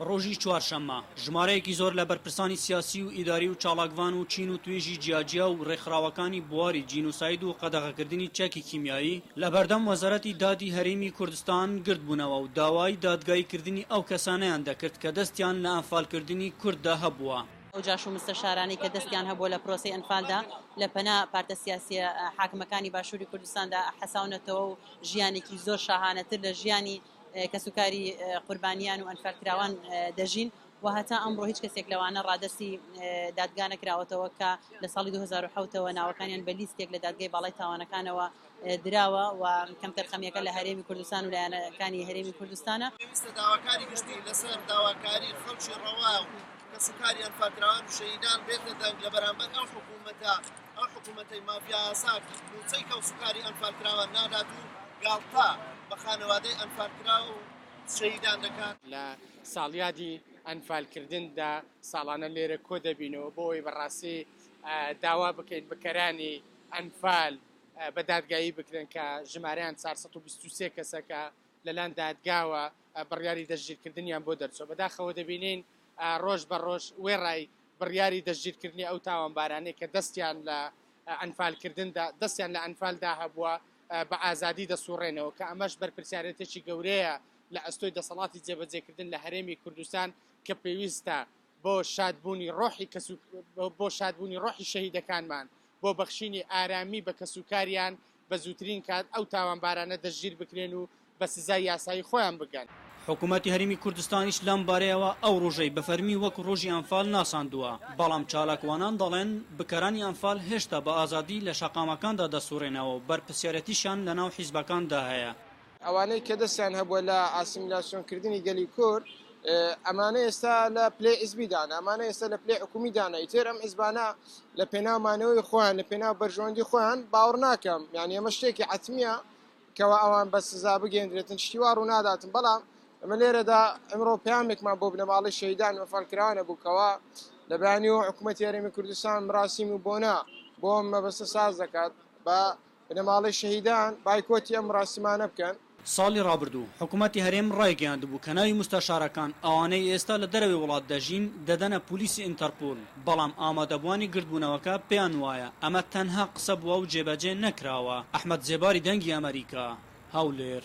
ڕۆژی چوارشەممە ژمارەیەکی زۆر لە بەرپرسانی سیاسی و ئیداری و چالاکوان و چین و توێژی جیاجیا و ڕێکخراوەکانی بواری جینوساید و قەدەغەکردنی چەکی کیمیایی لە بەردەم وەزارەتی دادی هەرێمی کوردستان گرت بوونەوە و داوای دادگاییکردنی ئەو کەسانەیان دەکرد کە دەستیان لە ئەنفالکردنی کورددا هەبووە. ئەو جاش و مستەشارانی کە دەستیان هەبووە لە پرۆسی ئەنفالدا لە پەنا پارتە سیاسی حاکمەکانی باشووری کوردستاندا حەساونەتەوە و ژیانێکی زۆر شاهانەتر لە ژیانی کەسوکاری قوربانیان و ئەنفالکراوان دەژین و هەتا ئەمڕۆ هیچ کەسێک لەوانە ڕادەسی دادگا نەکراوەتەوە کە لە ساڵی 2007ەوە ناوەکانیان بە لیستێک لە دادگای باڵای تاوانەکانەوە دراوە و کەم تەرخەمیەکە لە هەرێمی کوردستان و لایەنەکانی هەرێمی کوردستانە داواکاری گشتی لەسەر داواکاری خەڵکی ڕەوا و کەسوکاری ئەنفالکراوان و شەهیدان بێتە دەنگ لە بەرامبەر ئەو حکوومەتەی مافیا ئاساک موچەی کەسوکاری ئەنفالکراوان نادات و گاڵتا بە خانەوادەی ئەنفالکراو و شەهیدان دەکات. لە ساڵیادی ئەنفالکردندا ساڵانە لێرە کۆ دەبینەوە بۆی بەڕاستی داوا بکەین بکەرانی ئەنفال بە دادگایی بکرێن کە ژمارەیان 423 کەسەکە لەلایەن دادگاوە بڕیاری دەستگیرکردنیان بۆ دەرچۆ بەداخەوە دەبینین ڕۆژ بە ڕۆژ وێڕای بڕیاری دەستگیرکردنی ئەو تاوانبارانەی کە دەستیان لە ئەنفالکردندا دەستیان لە ئەنفالدا هەبووە بە ئازادی دەسوڕێنەوە کە ئەمەش بەرپرسیارەتێکی گەورەیە لە ئەستۆی دەسەڵاتی جێبەجێکردن لە هەرێمی کوردستان کە پێویستە بۆ شادبوونی ڕۆحی شەهیدەکانمان بۆ بەخشینی ئارامی بە کەسوکاریان بە زووترین کات ئەو تاوانبارانە دەستگیر بکرێن و بە سزای یاسایی خۆیان بگەن. حکوومەتی هەرێمی کوردستانیش لەم بارەیەوە ئەو ڕۆژەی بە فەرمی وەک ڕۆژی ئەنفال ناساندووە بەڵام چالاکوانان دەڵێن بکەرانی ئەنفال هێشتا بە ئازادی لە شەقامەکاندا دەسوڕێنەوە و بەرپرسیارەتیشان لەناو حیزبەکاندا هەیە. ئەوانەی کە دەستیان هەبووە لە ئاسیمیلاسیۆنکردنی گەلی کورد ئەمانە ئێستا لە پلێ حیزبیدانە ئەمانە ئێستا لە پلێ حکومیدانە ئیتر ئەم حیزبانە لە پێناومانەوەی خۆیان لە پێناو بەرژەوەندی خۆیان باوەڕ ناکەم یعنی ئەمە شتێکی حتمیە کەەوە ئەوان بە سزا بگەێنرێتن شتیوار و ناداتن بەڵام ئەمە لێرەدا ئەمڕۆ پامێکمان بۆ بنەماڵی شەهیدان ئەنفالکراوانە بووکەوە لە بەیانی و حکوومەتی هەرێمی کوردستان مراسیم و بۆنا بۆ مەبەستە ساز دەکات بە بنەماڵی شەهیدان بایکۆتی ئەم مراسیمانە بکەن. ساڵی ڕابردوو حکوومەتی هەرێم ڕایگەیاندبوو کە ناوی مستەشارەکان ئەوانەی ئێستا لە دەرەوەی وڵات دەژین دەدەنە پولیسی ئینتەرپۆل بەڵام ئامادەبوانی گردبوونەوەکە پێیان وایە ئەمە تەنها قسە بووە و جێبەجێ نەکراوە. ئەحمەد زێباری دەنگی ئەمریکا هەولێر.